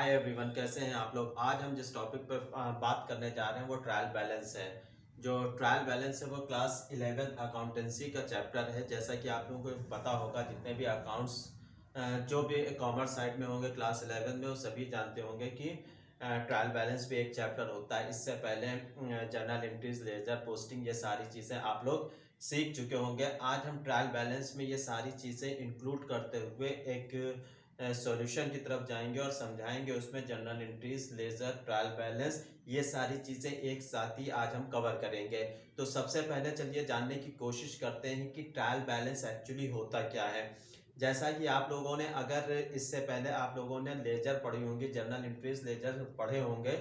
Hi everyone, कैसे हैं आप लोग। आज हम जिस टॉपिक पर बात करने जा रहे हैं वो ट्रायल बैलेंस है। जो ट्रायल बैलेंस है वो क्लास 11 अकाउंटेंसी का चैप्टर है। जैसा कि आप लोगों को पता होगा, जितने भी अकाउंट्स जो भी कॉमर्स साइड में होंगे क्लास 11 में, वो सभी जानते होंगे कि ट्रायल बैलेंस भी एक चैप्टर होता है। इससे पहले जर्नल एंट्रीज, लेजर पोस्टिंग, ये सारी चीज़ें आप लोग सीख चुके होंगे। आज हम ट्रायल बैलेंस में ये सारी चीज़ें इंक्लूड करते हुए एक सॉल्यूशन की तरफ जाएंगे और समझाएंगे उसमें journal entries, ledger, trial balance, ये सारी चीज़ें एक साथ ही आज हम कवर करेंगे। तो सबसे पहले चलिए जानने की कोशिश करते हैं कि ट्रायल बैलेंस एक्चुअली होता क्या है। जैसा कि आप लोगों ने, अगर इससे पहले आप लोगों ने लेजर पढ़ी होंगी, जर्नल एंट्रीज लेजर पढ़े होंगे,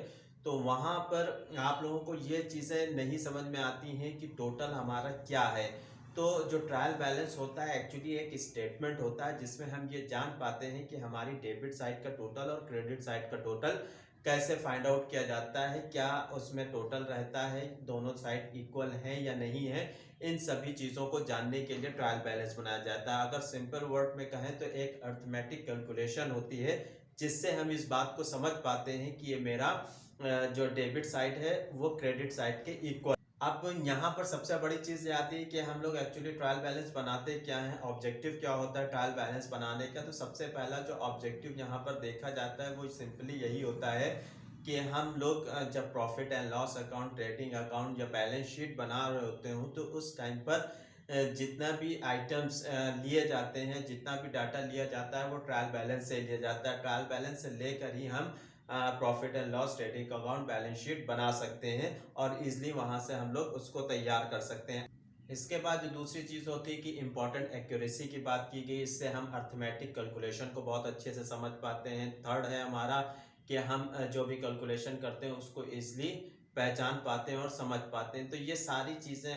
तो वहाँ पर आप लोगों को ये चीज़ें नहीं समझ में आती हैं कि टोटल हमारा क्या है। तो जो ट्रायल बैलेंस होता है एक्चुअली एक स्टेटमेंट होता है जिसमें हम ये जान पाते हैं कि हमारी डेबिट साइड का टोटल और क्रेडिट साइड का टोटल कैसे फाइंड आउट किया जाता है, क्या उसमें टोटल रहता है, दोनों साइड इक्वल है या नहीं है। इन सभी चीज़ों को जानने के लिए ट्रायल बैलेंस बनाया जाता है। अगर सिंपल वर्ड में कहें तो एक अर्थमेटिक कैलकुलेशन होती है जिससे हम इस बात को समझ पाते हैं कि ये मेरा जो डेबिट साइड है वो क्रेडिट साइड के इक्वल। अब यहाँ पर सबसे बड़ी चीज़ ये आती है कि हम लोग एक्चुअली ट्रायल बैलेंस बनाते क्या हैं, ऑब्जेक्टिव क्या होता है ट्रायल बैलेंस बनाने का। तो सबसे पहला जो ऑब्जेक्टिव यहाँ पर देखा जाता है वो सिंपली यही होता है कि हम लोग जब profit and loss account, trading account या बैलेंस शीट बना रहे होते हो तो उस टाइम पर जितना भी आइटम्स लिए जाते हैं, जितना भी डाटा लिया जाता है वो ट्रायल बैलेंस से लिया जाता है। ट्रायल बैलेंस से लेकर ही हम profit and loss, trading account, balance sheet बना सकते हैं और इजीली वहां से हम लोग उसको तैयार कर सकते हैं। इसके बाद जो दूसरी चीज़ होती है कि इंपॉर्टेंट एक्यूरेसी की बात की गई, इससे हम अर्थमेटिक कैलकुलेशन को बहुत अच्छे से समझ पाते हैं। थर्ड है हमारा कि हम जो भी कैलकुलेशन करते हैं उसको ईजिली पहचान पाते हैं और समझ पाते हैं। तो ये सारी चीज़ें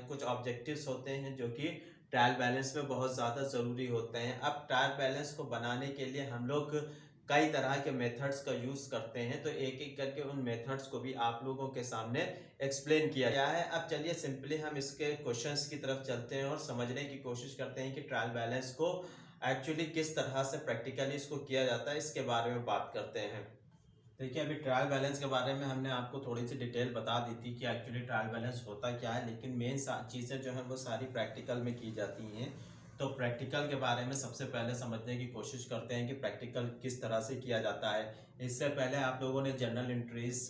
कुछ ऑब्जेक्टिव्स होते हैं जो कि ट्रायल बैलेंस में बहुत ज़्यादा ज़रूरी होते हैं। अब ट्रायल बैलेंस को बनाने के लिए हम लोग कई तरह के मेथड्स का यूज़ करते हैं, तो एक एक करके उन मेथड्स को भी आप लोगों के सामने एक्सप्लेन किया गया है। अब चलिए सिंपली हम इसके क्वेश्चंस की तरफ चलते हैं और समझने की कोशिश करते हैं कि ट्रायल बैलेंस को एक्चुअली किस तरह से प्रैक्टिकली इसको किया जाता है, इसके बारे में बात करते हैं। देखिए, अभी ट्रायल बैलेंस के बारे में हमने आपको थोड़ी सी डिटेल बता दी थी कि एक्चुअली ट्रायल बैलेंस होता क्या है, लेकिन मेन चीज़ें जो हैं वो सारी प्रैक्टिकल में की जाती हैं। तो प्रैक्टिकल के बारे में सबसे पहले समझने की कोशिश करते हैं कि प्रैक्टिकल किस तरह से किया जाता है। इससे पहले आप लोगों ने जर्नल एंट्रीज,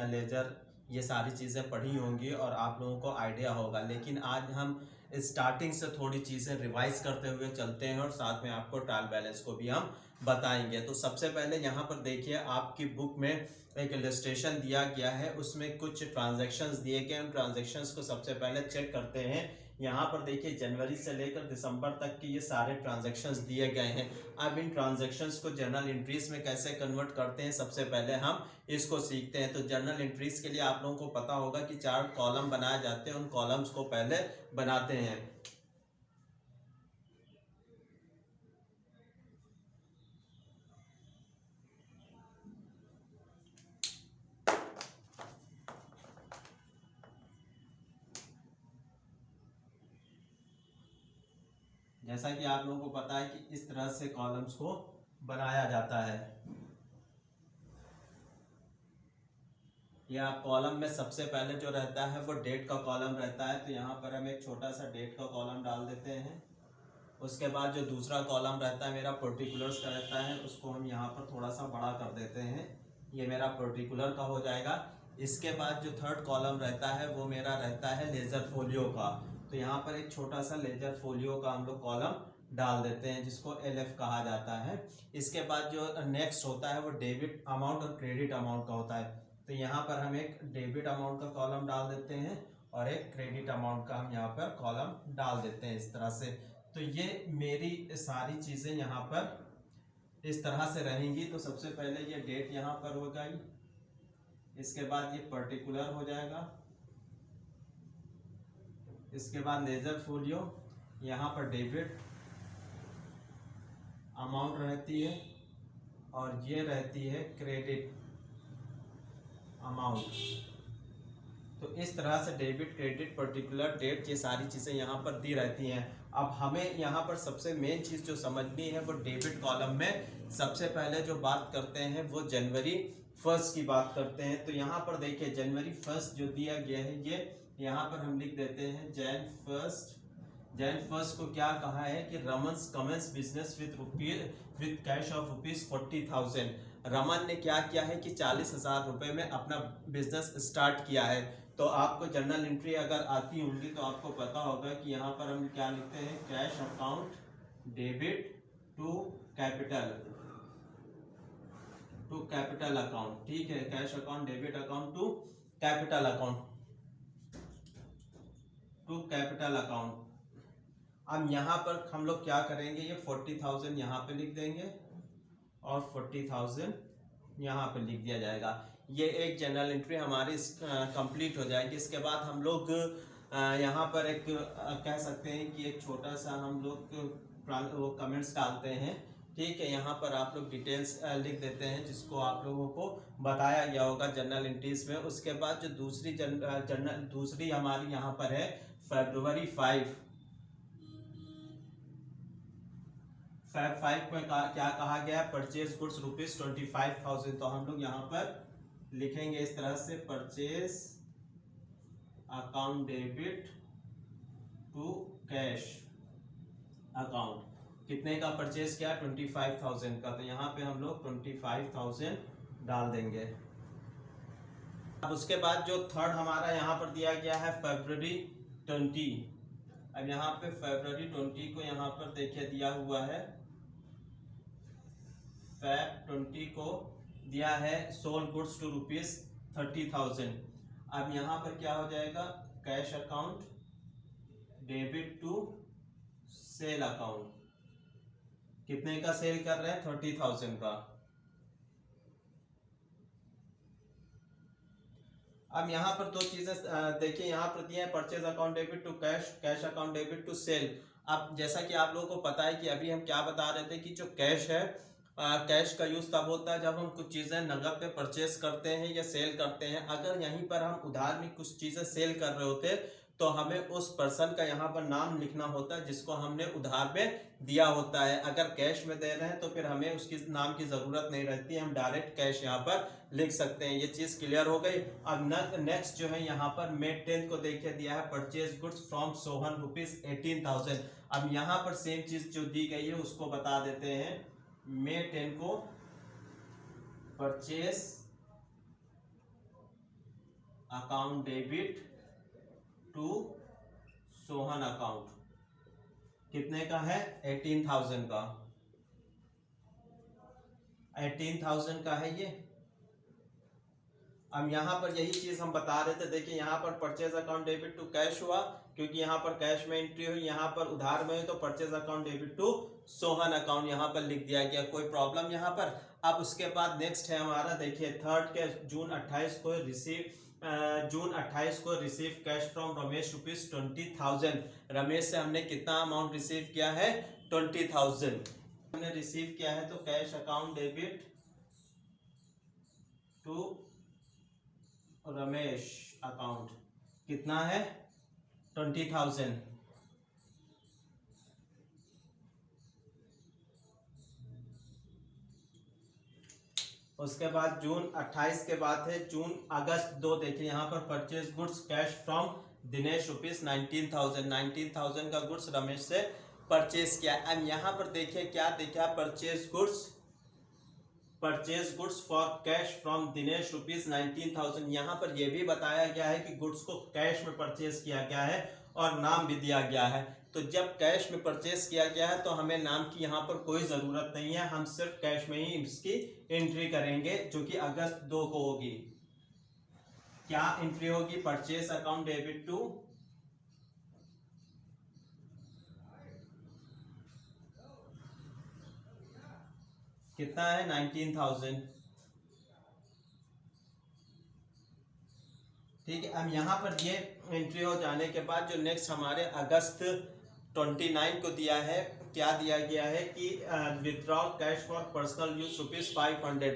लेजर, ये सारी चीज़ें पढ़ी होंगी और आप लोगों को आइडिया होगा, लेकिन आज हम स्टार्टिंग से थोड़ी चीज़ें रिवाइज करते हुए चलते हैं और साथ में आपको ट्रायल बैलेंस को भी हम बताएंगे। तो सबसे पहले यहाँ पर देखिए, आपकी बुक में एक इलस्ट्रेशन दिया गया है, उसमें कुछ ट्रांजैक्शंस दिए गए हैं। उन ट्रांजैक्शंस को सबसे पहले चेक करते हैं। यहाँ पर देखिए, जनवरी से लेकर दिसंबर तक के ये सारे ट्रांजैक्शंस दिए गए हैं। अब इन ट्रांजैक्शंस को जर्नल एंट्रीज में कैसे कन्वर्ट करते हैं, सबसे पहले हम इसको सीखते हैं। तो जर्नल एंट्रीज के लिए आप लोगों को पता होगा कि 4 कॉलम बनाए जाते हैं, उन कॉलम्स को पहले बनाते हैं। जैसा कि आप लोगों को पता है कि इस तरह से कॉलम्स को बनाया जाता है। या कॉलम में सबसे पहले जो रहता है वो डेट का कॉलम रहता है, तो यहाँ पर हम एक छोटा सा डेट का कॉलम डाल देते हैं। उसके बाद जो दूसरा कॉलम रहता है मेरा पर्टिकुलर्स का रहता है, उसको हम यहाँ पर थोड़ा सा बड़ा कर देते हैं, ये मेरा पर्टिकुलर का हो जाएगा। इसके बाद जो थर्ड कॉलम रहता है वो मेरा रहता है लेजर फोलियो का, तो यहाँ पर एक छोटा सा लेजर फोलियो का हम लोग कॉलम डाल देते हैं जिसको LF कहा जाता है। इसके बाद जो नेक्स्ट होता है वो डेबिट अमाउंट और क्रेडिट अमाउंट का होता है, तो यहाँ पर हम एक डेबिट अमाउंट का कॉलम डाल देते हैं और एक क्रेडिट अमाउंट का हम यहाँ पर कॉलम डाल देते हैं इस तरह से। तो ये मेरी सारी चीज़ें यहाँ पर इस तरह से रहेंगी। तो सबसे पहले ये डेट यहाँ पर हो गई, इसके बाद ये पर्टिकुलर हो जाएगा, इसके बाद लेजर फोलियो, यहाँ पर डेबिट अमाउंट रहती है और ये रहती है क्रेडिट अमाउंट। तो इस तरह से डेबिट क्रेडिट पर्टिकुलर डेट ये सारी चीज़ें यहाँ पर दी रहती हैं। अब हमें यहाँ पर सबसे मेन चीज़ जो समझनी है वो डेबिट कॉलम में सबसे पहले जो बात करते हैं वो जनवरी 1 की बात करते हैं। तो यहाँ पर देखिए जनवरी 1 जो दिया गया है ये यहाँ पर हम लिख देते हैं जैन फर्स्ट को क्या कहा है कि Raman's commences business with cash of ₹40,000। Raman ने क्या किया है कि 40,000 रुपये में अपना बिजनेस स्टार्ट किया है। तो आपको जर्नल एंट्री अगर आती होंगी तो आपको पता होगा कि यहाँ पर हम क्या लिखते हैं, cash account debit to capital account. ठीक है, cash account debit account to capital account. अब यहाँ पर हम लोग क्या करेंगे, ये 40,000 यहाँ पे लिख देंगे और 40,000 यहाँ पे लिख दिया जाएगा। ये एक जनरल एंट्री हमारी कंप्लीट हो जाएगी। इसके बाद हम लोग यहाँ पर एक कह सकते हैं कि एक छोटा सा हम लोग वो कमेंट्स डालते हैं। ठीक है, यहाँ पर आप लोग डिटेल्स लिख देते हैं जिसको आप लोगों को बताया गया होगा जनरल एंट्रीज में। उसके बाद जो दूसरी हमारी यहाँ पर है February 5 में क्या कहा गया, परचेज गुड्स ₹25,000। तो हम लोग यहाँ पर लिखेंगे इस तरह से, purchase account debit to cash account. कितने का परचेज किया, 25,000 का। तो यहाँ पे हम लोग 25,000 डाल देंगे। अब उसके बाद जो थर्ड हमारा यहाँ पर दिया गया है February 20। अब यहाँ पे February 20 को यहाँ पर देखिए दिया हुआ है, Feb 20 को दिया है सोल्ड गुड्स टू ₹30,000। अब यहाँ पर क्या हो जाएगा, cash account debit to sale account. कितने का सेल कर रहे हैं, 30,000 का। अब यहाँ पर दो चीजें देखिए, यहाँ पर दिए हैं purchase account debit to cash, cash account debit to sale. अब जैसा कि आप लोगों को पता है कि अभी हम क्या बता रहे थे कि जो कैश है, कैश का यूज तब होता है जब हम कुछ चीजें नगद पे परचेस करते हैं या सेल करते हैं। अगर यहीं पर हम उधार में कुछ चीजें सेल कर रहे होते तो हमें उस पर्सन का यहाँ पर नाम लिखना होता है जिसको हमने उधार में दिया होता है। अगर कैश में दे रहे हैं तो फिर हमें उसकी नाम की जरूरत नहीं रहती है, हम डायरेक्ट कैश यहाँ पर लिख सकते हैं। ये चीज क्लियर हो गई। अब नेक्स्ट जो है यहाँ पर May 10 को देखिए दिया है, परचेज गुड्स फ्रॉम सोहन ₹18,000। अब यहाँ पर सेम चीज जो दी गई है उसको बता देते हैं। May 10 को purchase account debit to Sohan account कितने का है, 18,000 का। 18,000 का है ये। अब यहाँ पर यही चीज हम बता रहे थे, देखिए यहाँ पर purchase account debit to cash हुआ क्योंकि यहाँ पर कैश में एंट्री हुई, यहाँ पर उधार में हुई, तो purchase account debit to Sohan account यहाँ पर लिख दिया गया। कोई प्रॉब्लम यहाँ पर। अब उसके बाद नेक्स्ट है हमारा, देखिए थर्ड के जून 28 को receive cash from Ramesh ₹20,000। Ramesh से हमने कितना अमाउंट रिसीव किया है, 20,000 हमने रिसीव किया है। तो cash account debit to Ramesh account कितना है, 20,000। उसके बाद जून 28 के बाद है अगस्त 2। देखिए यहाँ पर purchase goods cash from Dinesh ₹19,000। 19,000 का गुड्स रमेश से परचेज किया। अब यहाँ पर देखिए क्या देखा, purchase goods for cash from Dinesh ₹19,000। यहाँ पर यह भी बताया गया है कि गुड्स को कैश में परचेज किया गया है और नाम भी दिया गया है। तो जब कैश में परचेज किया गया है तो हमें नाम की यहाँ पर कोई ज़रूरत नहीं है, हम सिर्फ कैश में ही इसकी एंट्री करेंगे जो कि अगस्त 2 को होगी। क्या एंट्री होगी, परचेज अकाउंट डेबिट टू कितना है, 19,000। ठीक है। अब यहाँ पर ये एंट्री हो जाने के बाद जो नेक्स्ट हमारे अगस्त 29 को दिया है, क्या दिया गया है कि withdrawal cash for personal use ₹500।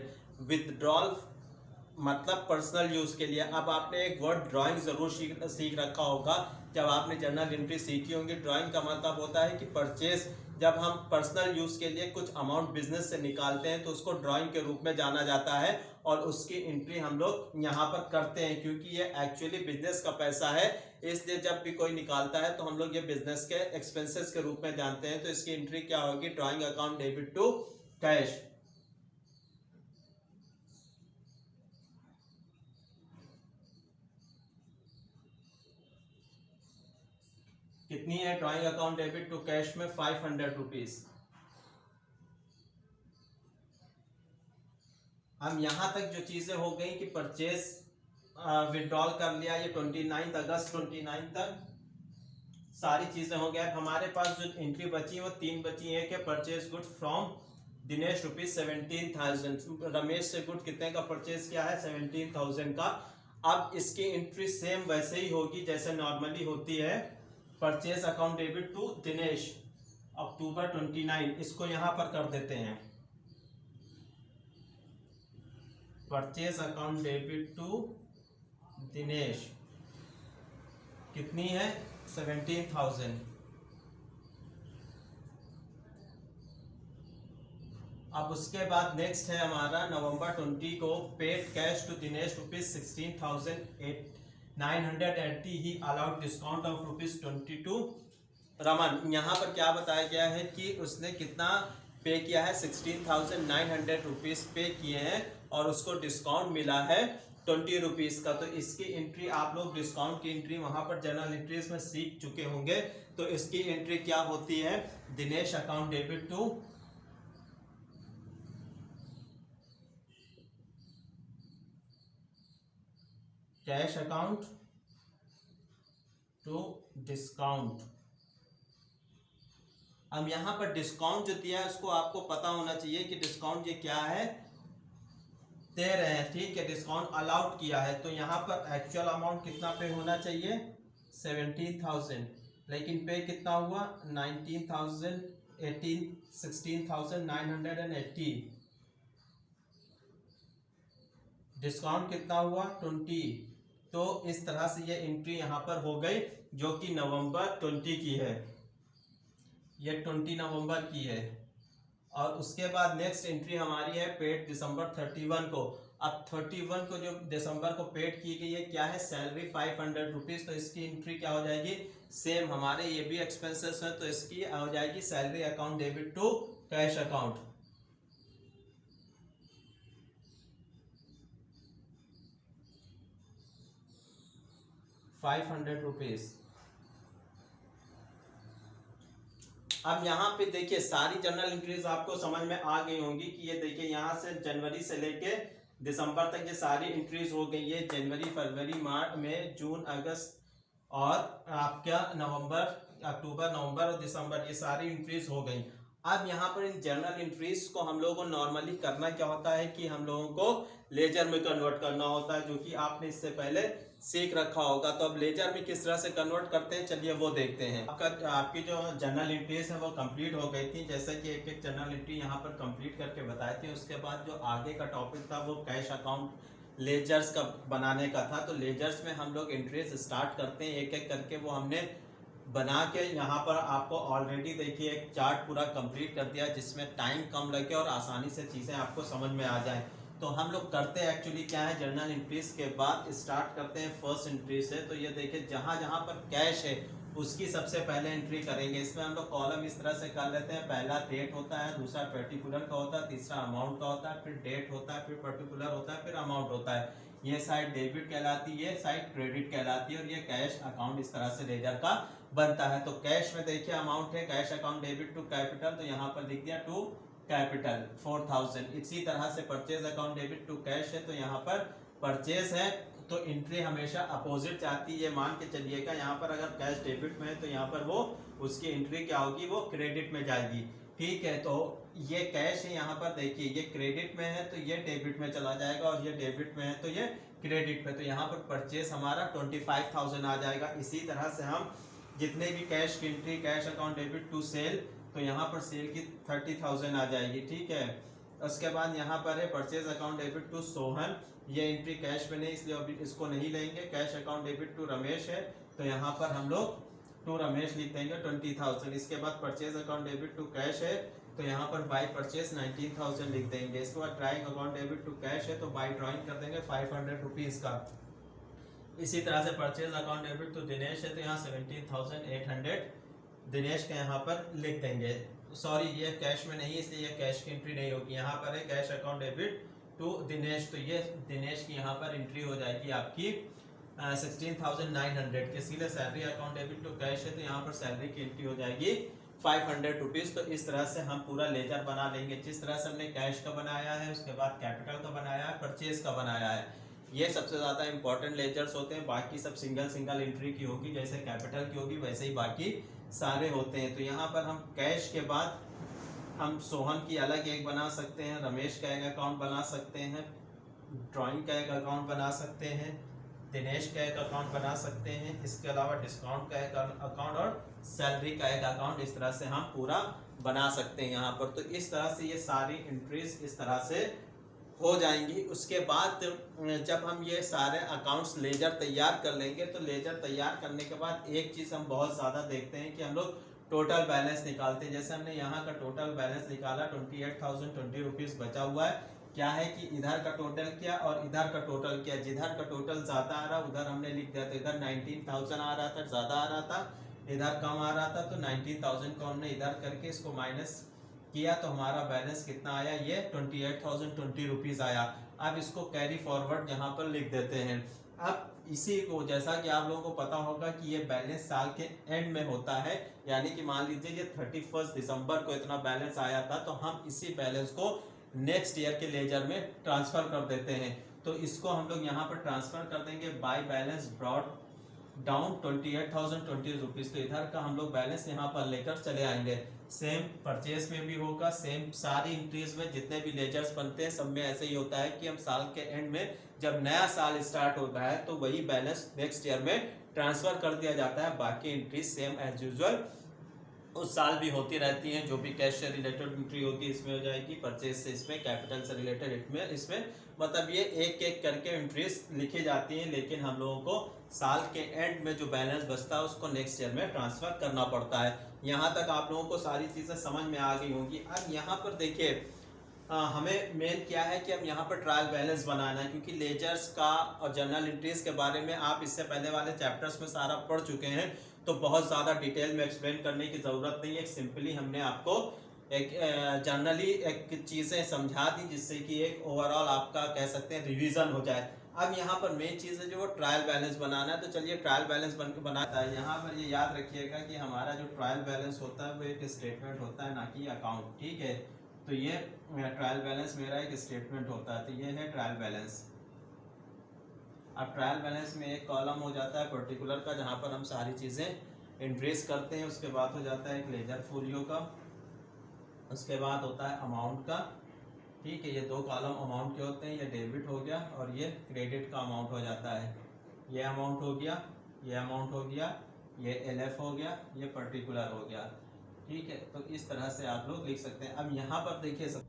Withdrawal मतलब पर्सनल यूज के लिए। अब आपने एक वर्ड ड्राइंग जरूर सीख रखा होगा जब आपने जर्नल एंट्री सीखी होंगी। ड्राइंग का मतलब होता है कि परचेज, जब हम पर्सनल यूज के लिए कुछ अमाउंट बिजनेस से निकालते हैं तो उसको ड्राइंग के रूप में जाना जाता है और उसकी एंट्री हम लोग यहाँ पर करते हैं, क्योंकि ये एक्चुअली बिजनेस का पैसा है। इसलिए जब भी कोई निकालता है तो हम लोग ये बिजनेस के एक्सपेंसेस के रूप में जानते हैं। तो इसकी एंट्री क्या होगी, drawing account debit to cash. कितनी है drawing account debit to cash में, 500 रुपीज। हम यहां तक जो चीजें हो गई कि परचेज विड्रॉल कर लिया, ये 29 अगस्त 29 तक सारी चीजें हो गया। हमारे पास जो एंट्री बची है वो 3 बची है कि purchase good from Dinesh rupees 17,000। Ramesh से गुड कितने का परचेज किया है, 17,000 का। अब इसकी एंट्री सेम वैसे ही होगी जैसे नॉर्मली होती है, purchase account debit to Dinesh October 29। इसको यहां पर कर देते हैं, purchase account debit to Dinesh कितनी है, 17,000। अब उसके बाद नेक्स्ट है हमारा नवंबर 20 को paid cash to Dinesh rupees 16,980 he allowed discount of rupees 22। Raman, यहाँ पर क्या बताया गया है कि उसने कितना पे किया है, 16,900 रुपीज पे किए हैं और उसको डिस्काउंट मिला है 20 रुपीज का। तो इसकी एंट्री आप लोग डिस्काउंट की एंट्री वहां पर जनरल एंट्रीज में सीख चुके होंगे। तो इसकी एंट्री क्या होती है, Dinesh account debit to cash account to discount. अब यहां पर डिस्काउंट जो दिया है उसको आपको पता होना चाहिए कि डिस्काउंट ये क्या है, दे रहे हैं, ठीक है, डिस्काउंट अलाउड किया है। तो यहाँ पर एक्चुअल अमाउंट कितना पे होना चाहिए, 17,000, लेकिन पे कितना हुआ, 16,980। डिस्काउंट कितना हुआ, 20। तो इस तरह से ये एंट्री यहाँ पर हो गई जो कि नवंबर 20 की है, ये 20 नवंबर की है। और उसके बाद नेक्स्ट एंट्री हमारी है पेड दिसंबर 31 को। अब 31 को जो दिसंबर को पेड की गई है क्या है, सैलरी 500 रुपीज। तो इसकी एंट्री क्या हो जाएगी, सेम हमारे ये भी एक्सपेंसेस है तो इसकी हो जाएगी salary account debit to cash account. ₹500। अब यहाँ पे देखिए सारी जनरल एंट्रीज आपको समझ में आ गई होंगी कि ये देखिए यहाँ से जनवरी से लेके दिसंबर तक ये सारी एंट्रीज हो गई है। जनवरी, फरवरी, मार्च, मई, जून, अगस्त और आपका नवंबर, अक्टूबर, नवंबर और दिसंबर, ये सारी एंट्रीज हो गई। अब यहाँ पर इन जनरल एंट्रीज को हम लोगों को नॉर्मली करना क्या होता है कि हम लोगों को लेजर में कन्वर्ट करना होता है, जो कि आपने इससे पहले सीख रखा होगा। तो अब लेजर में किस तरह से कन्वर्ट करते हैं, चलिए वो देखते हैं। आपकी जो जनरल एंट्रीज है वो कंप्लीट हो गई थी, जैसे कि एक एक जनरल एंट्री यहाँ पर कंप्लीट करके बताए थे। उसके बाद जो आगे का टॉपिक था वो कैश अकाउंट लेजर्स का बनाने का था। तो लेजर्स में हम लोग एंट्रीज स्टार्ट करते हैं एक एक करके, वो हमने बना के यहाँ पर आपको ऑलरेडी देखिए एक चार्ट पूरा कंप्लीट कर दिया जिसमें टाइम कम लगे और आसानी से चीज़ें आपको समझ में आ जाए। तो हम लोग करते हैं एक्चुअली क्या है, जनरल एंट्रीज के बाद स्टार्ट करते हैं फर्स्ट एंट्री से। तो ये देखिए जहाँ जहाँ पर कैश है उसकी सबसे पहले एंट्री करेंगे। इसमें हम लोग कॉलम इस तरह से कर लेते हैं, पहला डेट होता है, दूसरा पर्टिकुलर का होता है, तीसरा अमाउंट का होता है, फिर डेट होता है, फिर पर्टिकुलर होता है, फिर अमाउंट होता है। ये साइड डेबिट कहलाती है, साइड क्रेडिट कहलाती है और ये कैश अकाउंट इस तरह से लेजर का बनता है। तो कैश में देखिए अमाउंट है cash account debit to capital, तो यहाँ पर लिख दिया टू कैपिटल 4,000। इसी तरह से purchase account debit to cash है तो यहाँ पर परचेज है तो एंट्री हमेशा अपोजिट जाती है। मान के चलिएगा यहाँ पर अगर कैश डेबिट में है तो यहाँ पर वो उसकी एंट्री क्या होगी, वो क्रेडिट में जाएगी, ठीक है। तो ये कैश है, यहाँ पर देखिए ये क्रेडिट में है तो ये डेबिट में चला जाएगा और ये डेबिट में है तो ये क्रेडिट में। तो यहाँ पर परचेज हमारा 25,000 आ जाएगा। इसी तरह से हम जितने भी कैश की entry, cash account debit to sale, तो यहाँ पर सेल की 30,000 आ जाएगी, ठीक है। उसके बाद यहाँ पर है purchase account debit to Sohan, ये एंट्री कैश में नहीं इसलिए अभी इसको नहीं लेंगे। Cash account debit to Ramesh है तो यहाँ पर हम लोग टू रमेश लिख देंगे 20,000। इसके बाद purchase account debit to cash है तो यहाँ पर बाई परचेज 19,000 लिख देंगे। इसके बाद drawing account debit to cash है तो बाई ड्राइंग कर देंगे 500 रुपीज़ का। इसी तरह से purchase account debit to Dinesh है तो यहाँ 17,800 दिनेश के यहाँ पर लिख देंगे। सॉरी ये कैश में नहीं इसलिए ये कैश की एंट्री नहीं होगी। यहाँ पर है cash account debit to Dinesh तो ये दिनेश की यहाँ पर एंट्री हो जाएगी आपकी 16,900 के। सीधे salary account debit to cash है तो यहाँ पर सैलरी की एंट्री हो जाएगी 500 रुपीज़। तो इस तरह से हम पूरा लेजर बना लेंगे। जिस तरह से हमने कैश का बनाया है, उसके बाद कैपिटल का बनाया है, परचेज का बनाया है, ये सबसे ज़्यादा इंपॉर्टेंट लेजर्स होते हैं। बाकी सब सिंगल सिंगल एंट्री की होगी, जैसे कैपिटल की होगी वैसे ही बाकी सारे होते हैं। तो यहाँ पर हम कैश के बाद हम सोहन की अलग एक बना सकते हैं, रमेश का एक अकाउंट बना सकते हैं, ड्राइंग का एक अकाउंट बना सकते हैं, दिनेश का एक अकाउंट बना सकते हैं। इसके अलावा डिस्काउंट का एक अकाउंट और सैलरी का एक अकाउंट इस तरह से हम पूरा बना सकते हैं यहाँ पर। तो इस तरह से ये सारी एंट्रीज इस तरह से हो जाएंगी। उसके बाद जब हम ये सारे अकाउंट्स लेजर तैयार कर लेंगे तो लेजर तैयार करने के बाद एक चीज़ हम बहुत ज़्यादा देखते हैं कि हम लोग टोटल बैलेंस निकालते हैं। जैसे हमने यहाँ का टोटल बैलेंस निकाला 28,020 रुपीज़ बचा हुआ है। क्या है कि इधर का टोटल किया और इधर का टोटल किया, जिधर का टोटल ज़्यादा आ रहा उधर हमने लिख दिया। तो इधर 19,000 आ रहा था, ज़्यादा आ रहा था, इधर कम आ रहा था, तो 19,000 को हमने इधर करके इसको माइनस किया तो हमारा बैलेंस कितना आया, ये 28,020 रुपीज़ आया। अब इसको कैरी फॉरवर्ड यहाँ पर लिख देते हैं। अब इसी को जैसा कि आप लोगों को पता होगा कि ये बैलेंस साल के एंड में होता है, यानी कि मान लीजिए ये 31 दिसंबर को इतना बैलेंस आया था तो हम इसी बैलेंस को नेक्स्ट ईयर के लेजर में ट्रांसफ़र कर देते हैं। तो इसको हम लोग यहाँ पर ट्रांसफ़र कर देंगे by balance brought down 28,020 rupees. तो इधर का हम लोग बैलेंस यहाँ पर लेकर चले आएंगे। सेम परचेज में भी होगा, सेम सारी इंट्रीज में जितने भी लेजर्स बनते हैं सब में ऐसे ही होता है कि हम साल के एंड में जब नया साल स्टार्ट होता है तो वही बैलेंस नेक्स्ट ईयर में ट्रांसफ़र कर दिया जाता है। बाकी एंट्रीज सेम एज यूजुअल उस साल भी होती रहती हैं। जो भी कैश से रिलेटेड एंट्री होगी इसमें हो जाएगी, परचेज से इसमें, कैपिटल से रिलेटेड इसमें मतलब ये एक एक करके एंट्रीज लिखी जाती हैं। लेकिन हम लोगों को साल के एंड में जो बैलेंस बचता है उसको नेक्स्ट ईयर में ट्रांसफ़र करना पड़ता है। यहाँ तक आप लोगों को सारी चीज़ें समझ में आ गई होंगी। अब यहाँ पर देखिए हमें मेन क्या है कि हम यहाँ पर ट्रायल बैलेंस बनाना है, क्योंकि लेजर्स का और जर्नल एंट्रीज के बारे में आप इससे पहले वाले चैप्टर्स में सारा पढ़ चुके हैं तो बहुत ज़्यादा डिटेल में एक्सप्लेन करने की ज़रूरत नहीं है। सिंपली हमने आपको एक जर्नली एक चीज़ें समझा दी जिससे कि एक ओवरऑल आपका कह सकते हैं रिवीजन हो जाए। अब यहाँ पर मेन चीज़ है जो वो ट्रायल बैलेंस बनाना है। तो चलिए ट्रायल बैलेंस बनाता है। यहाँ पर ये याद रखिएगा कि हमारा जो ट्रायल बैलेंस होता है वो एक स्टेटमेंट होता है, ना कि अकाउंट, ठीक है। तो ये ट्रायल बैलेंस मेरा एक स्टेटमेंट होता है। तो ये है ट्रायल बैलेंस। अब ट्रायल बैलेंस में एक कॉलम हो जाता है पर्टिकुलर का जहाँ पर हम सारी चीज़ें एंट्रीज करते हैं। उसके बाद हो जाता है एक लेजर फोलियो का, उसके बाद होता है अमाउंट का, ठीक है। ये दो कॉलम अमाउंट के होते हैं, ये डेबिट हो गया और ये क्रेडिट का अमाउंट हो जाता है। ये अमाउंट हो गया, ये अमाउंट हो गया, ये LF हो गया, ये पर्टिकुलर हो गया, ठीक है। तो इस तरह से आप लोग लिख सकते हैं। अब यहाँ पर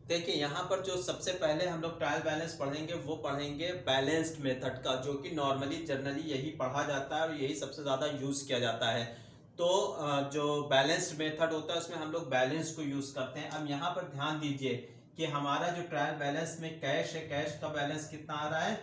देखिए यहाँ पर जो सबसे पहले हम लोग ट्रायल बैलेंस पढ़ेंगे वो पढ़ेंगे बैलेंस्ड मेथड का, जो कि नॉर्मली जनरली यही पढ़ा जाता है और यही सबसे ज़्यादा यूज़ किया जाता है। तो जो बैलेंस्ड मेथड होता है उसमें हम लोग बैलेंस को यूज़ करते हैं। अब यहाँ पर ध्यान दीजिए कि हमारा जो ट्रायल बैलेंस में कैश है, कैश का बैलेंस कितना आ रहा है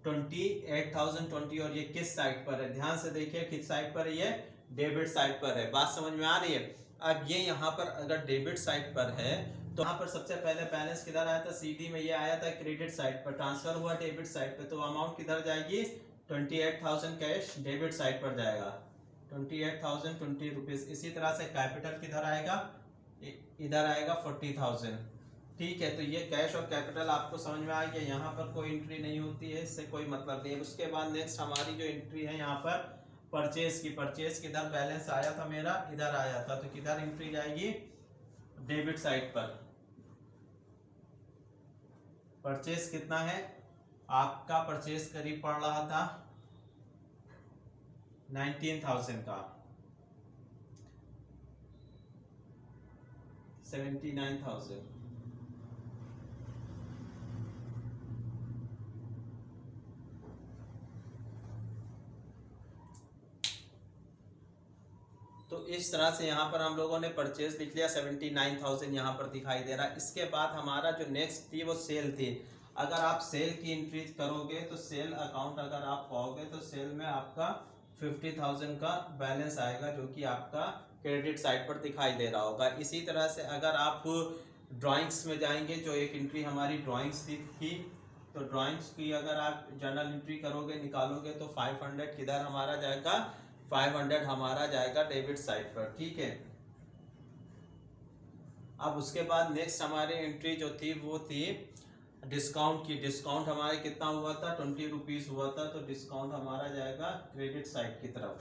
28,020 और ये किस साइड पर है, ध्यान से देखिए किस साइड पर है, ये डेबिट साइड पर है। बात समझ में आ रही है। अब ये यहाँ पर अगर डेबिट साइड पर है तो यहाँ पर सबसे पहले बैलेंस किधर आया था, CD में ये आया था क्रेडिट साइड पर, ट्रांसफर हुआ डेबिट साइड पे, तो अमाउंट किधर जाएगी 28,000 कैश डेबिट साइड पर जाएगा 28,020 रुपीज़। इसी तरह से कैपिटल किधर आएगा, इधर आएगा 40,000, ठीक है। तो ये कैश और कैपिटल आपको समझ में आ गया। यहाँ पर कोई एंट्री नहीं होती है, इससे कोई मतलब नहीं है। उसके बाद नेक्स्ट हमारी जो एंट्री है यहाँ पर परचेज की, परचेज किधर बैलेंस आया था मेरा, इधर आया था, तो किधर एंट्री जाएगी डेबिट साइड पर। परचेज कितना है आपका, परचेज करीब पड़ रहा था 19,000 का, 79,000, इस तरह से यहाँ पर हम लोगों ने परचेज लिख लिया, 79,000 यहाँ पर दिखाई दे रहा है। इसके बाद हमारा जो नेक्स्ट थी वो सेल थी। अगर आप सेल की एंट्री करोगे तो सेल अकाउंट अगर आप पाओगे तो सेल में आपका 50,000 का बैलेंस आएगा, जो कि आपका क्रेडिट साइड पर दिखाई दे रहा होगा। इसी तरह से अगर आप ड्राइंग्स में जाएंगे, जो एक एंट्री हमारी ड्राइंग्स थी, तो ड्राइंग्स की अगर आप जर्नल एंट्री करोगे, निकालोगे, तो 500 किधर हमारा जाएगा, 500 हमारा जाएगा डेबिट साइड पर, ठीक है। अब उसके बाद नेक्स्ट हमारी एंट्री जो थी वो थी डिस्काउंट की। डिस्काउंट हमारे कितना हुआ था, 20 रुपीज़ हुआ था, तो डिस्काउंट हमारा जाएगा क्रेडिट साइड की तरफ,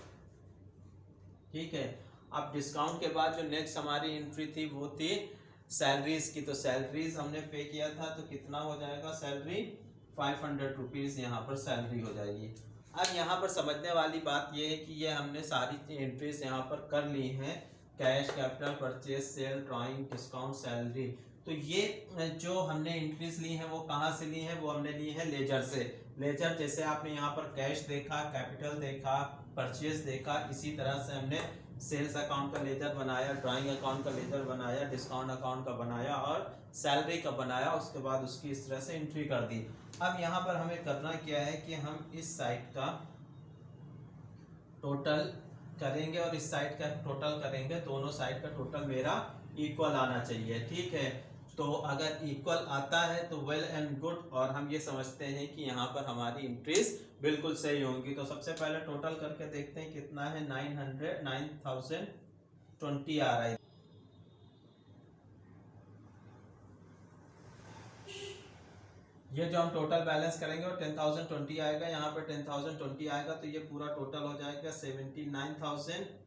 ठीक है। अब डिस्काउंट के बाद जो नेक्स्ट हमारी एंट्री थी वो थी सैलरीज की। तो सैलरीज हमने पे किया था, तो कितना हो जाएगा सैलरी, 500 रुपीज़ यहाँ पर सैलरी हो जाएगी। अब यहाँ पर समझने वाली बात ये है कि ये हमने सारी एंट्रीज यहाँ पर कर ली हैं, cash, capital, purchase, sale, drawing, discount, salary. तो ये जो हमने एंट्रीज ली हैं वो कहाँ से ली हैं, वो हमने ली है लेजर से। लेजर जैसे आपने यहाँ पर कैश देखा, कैपिटल देखा, परचेज देखा, इसी तरह से हमने सेल्स अकाउंट का लेजर बनाया, ड्राइंग अकाउंट का लेजर बनाया, डिस्काउंट अकाउंट का बनाया और सैलरी का बनाया। उसके बाद उसकी इस तरह से एंट्री कर दी। अब यहाँ पर हमें करना क्या है कि हम इस साइड का टोटल करेंगे और इस साइड का टोटल करेंगे, दोनों साइड का टोटल मेरा इक्वल आना चाहिए, ठीक है। तो अगर इक्वल आता है तो वेल एंड गुड, और हम ये समझते हैं कि यहाँ पर हमारी एंट्रीज बिल्कुल सही होंगी। तो सबसे पहले टोटल करके देखते हैं कितना है, 9,020 आ रहा है। ये जो हम टोटल बैलेंस करेंगे वो 10,020 आएगा, यहाँ पर 10,020 आएगा, तो ये पूरा टोटल हो जाएगा 79,000